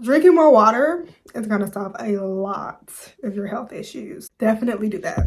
Drinking more water is gonna solve a lot of your health issues. Definitely do that.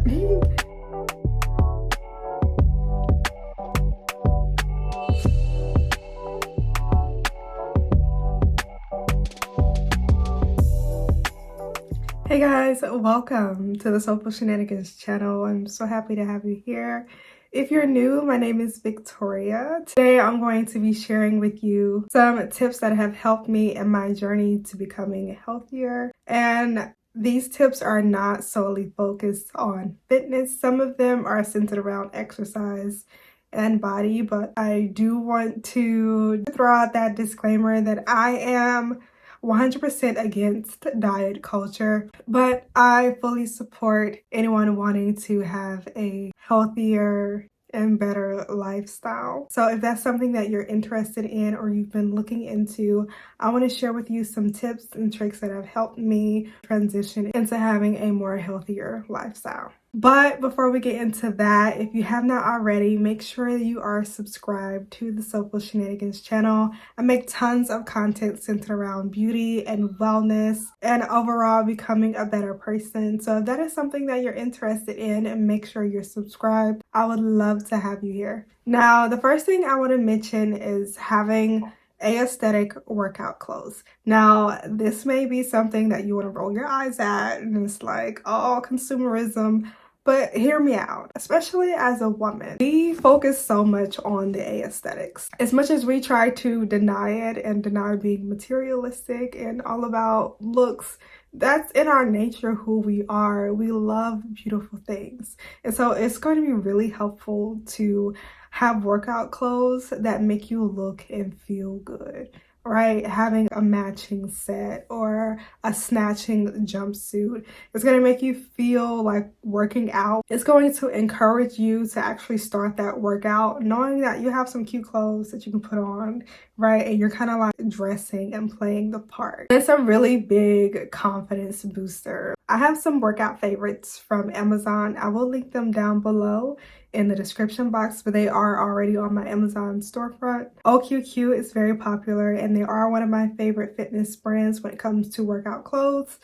Hey guys, welcome to the Soulful Shenanigans channel. I'm so happy to have you here. If you're new, my name is Victoria. Today I'm going to be sharing with you some tips that have helped me in my journey to becoming healthier. And these tips are not solely focused on fitness. Some of them are centered around exercise and body, but I do want to throw out that disclaimer that I am 100% against diet culture, but I fully support anyone wanting to have a healthier and better lifestyle. So if that's something that you're interested in or you've been looking into, I want to share with you some tips and tricks that have helped me transition into having a more healthier lifestyle. But before we get into that, if you have not already, make sure you are subscribed to the Soulful Shenanigans channel. I make tons of content centered around beauty and wellness and overall becoming a better person. So if that is something that you're interested in, and make sure you're subscribed. I would love to have you here. Now, the first thing I want to mention is having aesthetic workout clothes. Now, this may be something that you want to roll your eyes at and it's like, oh, consumerism. But hear me out, especially as a woman, we focus so much on the aesthetics. As much as we try to deny it and deny being materialistic and all about looks, that's in our nature who we are. We love beautiful things. And so it's going to be really helpful to have workout clothes that make you look and feel good, right? Having a matching set or a snatching jumpsuit is going to make you feel like working out. It's going to encourage you to actually start that workout knowing that you have some cute clothes that you can put on, right? And you're kind of like dressing and playing the part. It's a really big confidence booster. I have some workout favorites from Amazon. I will link them down below in the description box, but they are already on my Amazon storefront. OQQ is very popular and they are one of my favorite fitness brands when it comes to workout clothes.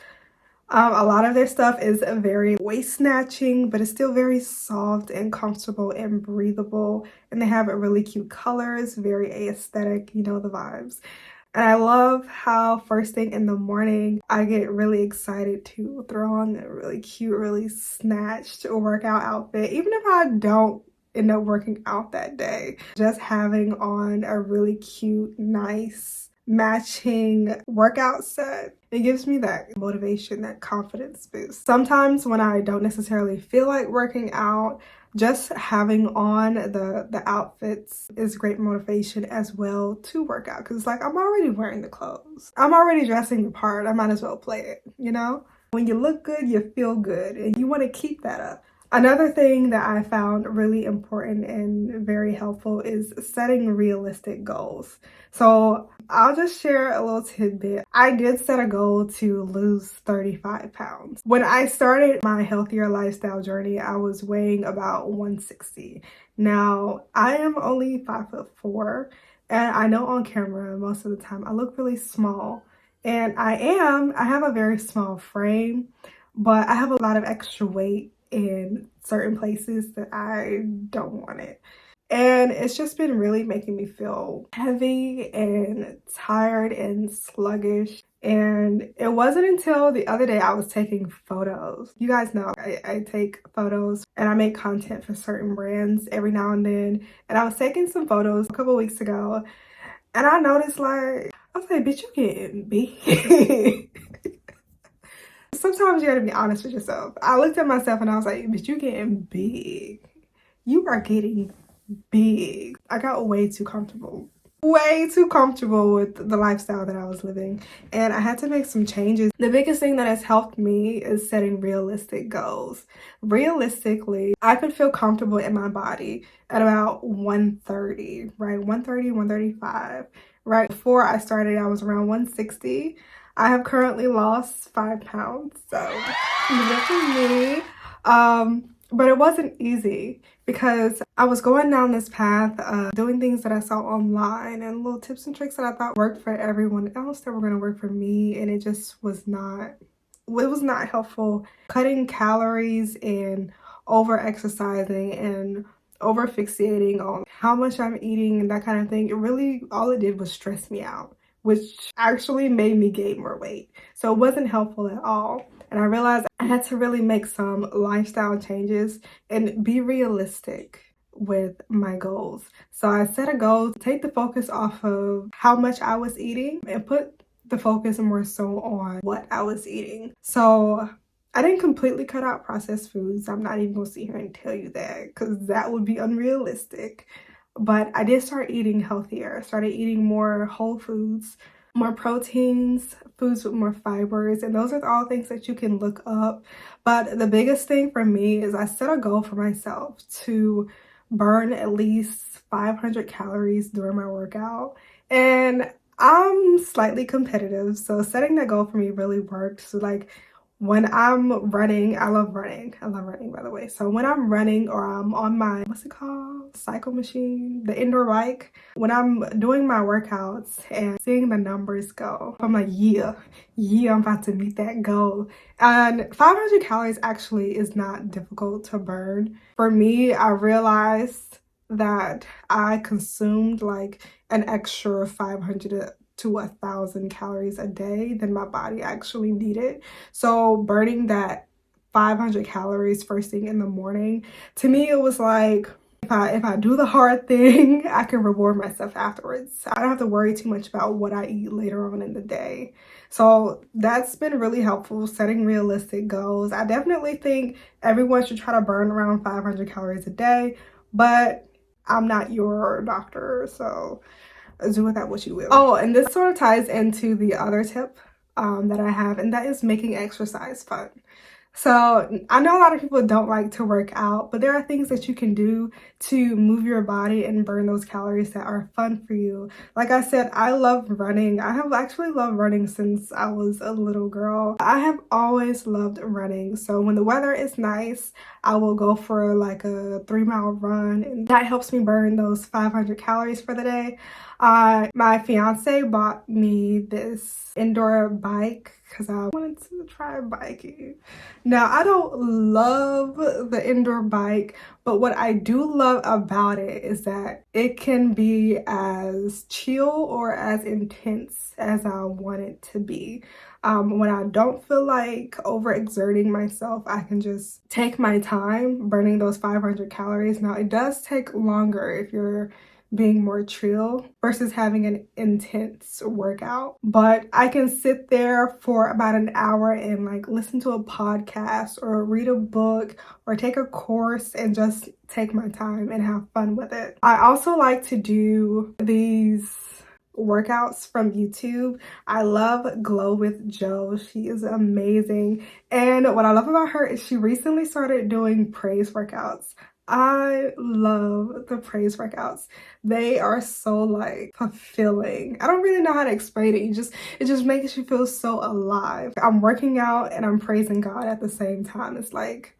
A lot of their stuff is very waist snatching, but it's still very soft and comfortable and breathable. And they have really cute colors, very aesthetic, you know the vibes. And I love how first thing in the morning, I get really excited to throw on a really cute, really snatched workout outfit. Even if I don't end up working out that day, just having on a really cute, nice, matching workout set, it gives me that motivation, that confidence boost. Sometimes when I don't necessarily feel like working out, just having on the outfits is great motivation as well to work out, because it's like I'm already wearing the clothes. I'm already dressing the part. I might as well play it, you know? When you look good, you feel good, and you want to keep that up. Another thing that I found really important and very helpful is setting realistic goals. So I'll just share a little tidbit. I did set a goal to lose 35 pounds. When I started my healthier lifestyle journey, I was weighing about 160. Now, I am only 5'4", and I know on camera most of the time I look really small. And I have a very small frame, but I have a lot of extra weight in certain places that I don't want it. And it's just been really making me feel heavy and tired and sluggish. And it wasn't until the other day I was taking photos. You guys know I take photos and I make content for certain brands every now and then. And I was taking some photos a couple weeks ago and I noticed I was like, bitch, you getting big. Sometimes you gotta be honest with yourself. I looked at myself and I was like, bitch, you getting big. You are getting big. I got way too comfortable with the lifestyle that I was living, and I had to make some changes. The biggest thing that has helped me is setting realistic goals. Realistically, I could feel comfortable in my body at about 130, right? 130, 135. Right before I started, I was around 160. I have currently lost 5 pounds, so good for me. But it wasn't easy because I was going down this path of doing things that I saw online and little tips and tricks that I thought worked for everyone else that were going to work for me, and it just was not, it was not helpful. Cutting calories and over exercising and over fixating on how much I'm eating and that kind of thing, it really, all it did was stress me out, which actually made me gain more weight. So it wasn't helpful at all. And I realized I had to really make some lifestyle changes and be realistic with my goals. So I set a goal to take the focus off of how much I was eating and put the focus more so on what I was eating. So I didn't completely cut out processed foods. I'm not even gonna sit here and tell you that because that would be unrealistic. But I did start eating healthier. I started eating more whole foods, more proteins, foods with more fibers, and those are all things that you can look up. But the biggest thing for me is I set a goal for myself to burn at least 500 calories during my workout. And I'm slightly competitive, so setting that goal for me really worked. So like when I'm running, I love running. I love running, by the way. So when I'm running or I'm on my, what's it called? Cycle machine, the indoor bike. When I'm doing my workouts and seeing the numbers go, I'm like, yeah, I'm about to meet that goal. And 500 calories actually is not difficult to burn. For me, I realized that I consumed like an extra 500 to 1,000 calories a day than my body actually needed. So burning that 500 calories first thing in the morning, to me it was like, if I do the hard thing, I can reward myself afterwards. I don't have to worry too much about what I eat later on in the day. So that's been really helpful, setting realistic goals. I definitely think everyone should try to burn around 500 calories a day, but I'm not your doctor, so do with that what you will. Oh, and this sort of ties into the other tip that I have, and that is making exercise fun. So I know a lot of people don't like to work out, but there are things that you can do to move your body and burn those calories that are fun for you. Like I said, I love running. I have actually loved running since I was a little girl. I have always loved running. So when the weather is nice, I will go for like a 3-mile run, and that helps me burn those 500 calories for the day. My fiance bought me this indoor bike because I wanted to try biking. Now, I don't love the indoor bike, but what I do love about it is that it can be as chill or as intense as I want it to be. When I don't feel like overexerting myself, I can just take my time burning those 500 calories. Now, it does take longer if you're being more chill versus having an intense workout, but I can sit there for about an hour and like listen to a podcast or read a book or take a course and just take my time and have fun with it. I also like to do these workouts from YouTube. I love Glow with Jo. She is amazing. And what I love about her is she recently started doing praise workouts. I love the praise workouts. They are so like fulfilling. I don't really know how to explain it. It just makes you feel so alive. I'm working out and I'm praising God at the same time. It's like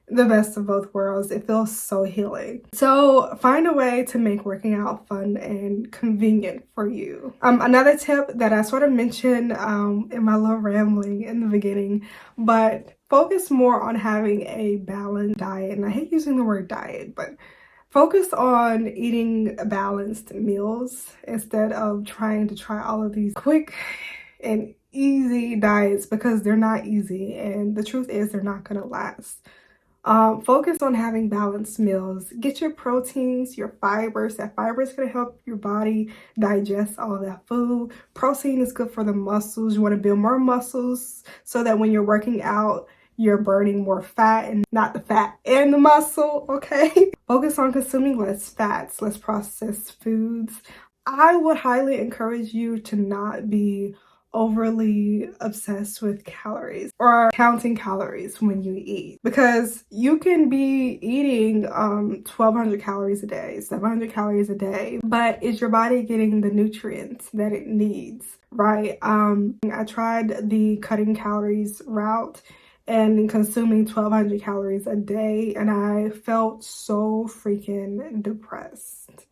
the best of both worlds. It feels so healing. So find a way to make working out fun and convenient for you. Another tip that I sort of mentioned in my little rambling in the beginning, but focus more on having a balanced diet. And I hate using the word diet, but focus on eating balanced meals instead of trying to try all of these quick and easy diets, because they're not easy, and the truth is they're not gonna last. Focus on having balanced meals. Get your proteins, your fibers. That fiber is going to help your body digest all of that food. Protein is good for the muscles. You want to build more muscles so that when you're working out, you're burning more fat and not the fat and the muscle, okay? Focus on consuming less fats, less processed foods. I would highly encourage you to not be overly obsessed with calories or counting calories when you eat, because you can be eating 1,200 calories a day, 700 calories a day, but is your body getting the nutrients that it needs, right? I tried the cutting calories route and consuming 1,200 calories a day, and I felt so freaking depressed.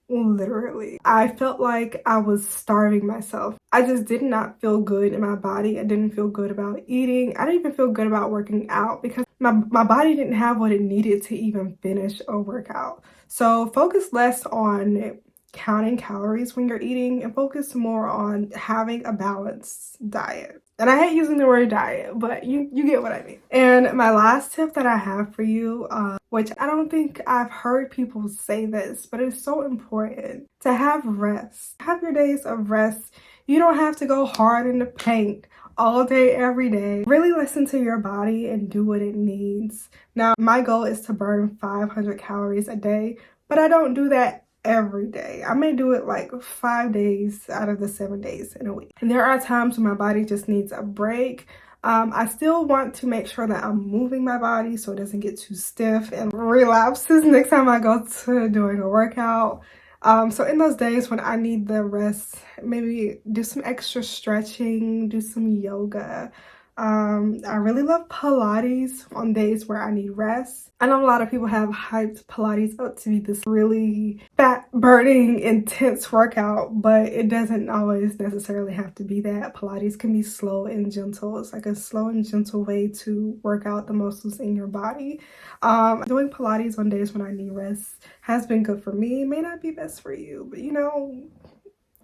Literally, I felt like I was starving myself. I just did not feel good in my body. I didn't feel good about eating. I didn't even feel good about working out because my body didn't have what it needed to even finish a workout. So focus less on counting calories when you're eating and focus more on having a balanced diet. And I hate using the word diet, but you get what I mean. And my last tip that I have for you, which I don't think I've heard people say this, but it's so important to have rest. Have your days of rest. You don't have to go hard in the paint all day, every day. Really listen to your body and do what it needs. Now, my goal is to burn 500 calories a day, but I don't do that every day. I may do it like 5 days out of the 7 days in a week. And there are times when my body just needs a break. I still want to make sure that I'm moving my body so it doesn't get too stiff and relapses next time I go to doing a workout. So in those days when I need the rest, maybe do some extra stretching, do some yoga. I really love Pilates on days where I need rest. I know a lot of people have hyped Pilates up to be this really fat burning intense workout, but it doesn't always necessarily have to be that. Pilates can be slow and gentle. It's like a slow and gentle way to work out the muscles in your body. Doing Pilates on days when I need rest has been good for me. It may not be best for you, but you know,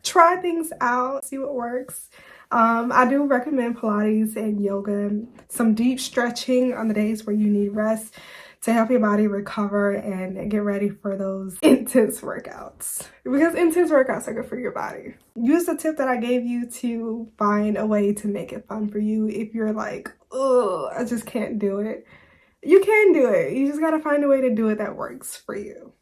try things out, see what works. I do recommend Pilates and yoga, some deep stretching on the days where you need rest to help your body recover and get ready for those intense workouts, because intense workouts are good for your body. Use the tip that I gave you to find a way to make it fun for you. If you're like, oh, I just can't do it, you can do it. You just gotta find a way to do it that works for you.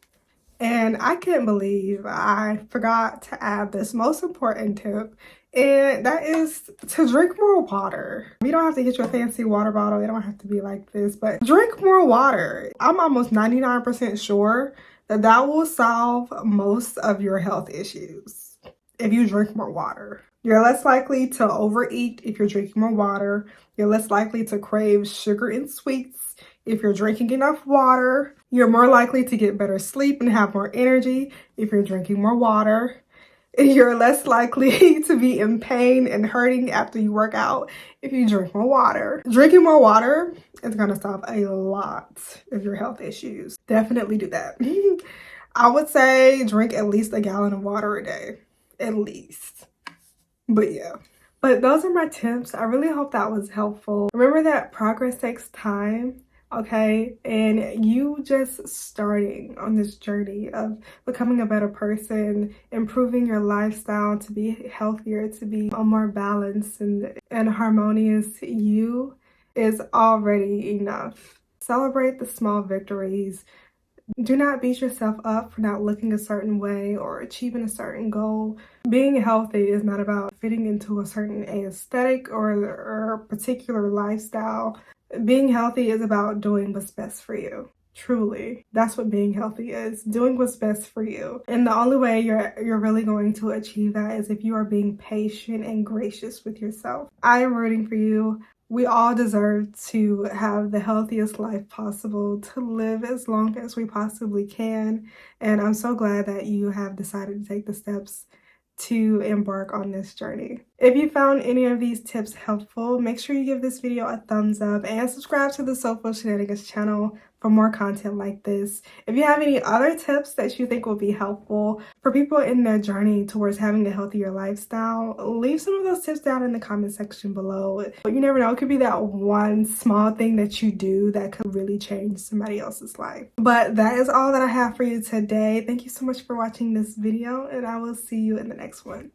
And I can't believe I forgot to add this most important tip, and that is to drink more water. You don't have to get your fancy water bottle. It don't have to be like this, but drink more water. I'm almost 99% sure that that will solve most of your health issues if you drink more water. You're less likely to overeat if you're drinking more water. You're less likely to crave sugar and sweets if you're drinking enough water. You're more likely to get better sleep and have more energy if you're drinking more water. You're less likely to be in pain and hurting after you work out if you drink more water. Drinking more water is going to solve a lot of your health issues. Definitely do that. I would say drink at least a gallon of water a day. At least. But yeah. But those are my tips. I really hope that was helpful. Remember that progress takes time. Okay, and you just starting on this journey of becoming a better person, improving your lifestyle to be healthier, to be a more balanced and harmonious you is already enough. Celebrate the small victories. Do not beat yourself up for not looking a certain way or achieving a certain goal. Being healthy is not about fitting into a certain aesthetic or a particular lifestyle. Being healthy is about doing what's best for you. Truly, that's what being healthy is, doing what's best for you. And the only way you're really going to achieve that is if you are being patient and gracious with yourself. I am rooting for you. We all deserve to have the healthiest life possible, to live as long as we possibly can. And I'm so glad that you have decided to take the steps to embark on this journey. If you found any of these tips helpful, make sure you give this video a thumbs up and subscribe to the Soulful Shenanigans channel for more content like this. If you have any other tips that you think will be helpful for people in their journey towards having a healthier lifestyle, leave some of those tips down in the comment section below. But you never know, it could be that one small thing that you do that could really change somebody else's life. But that is all that I have for you today. Thank you so much for watching this video, and I will see you in the next one.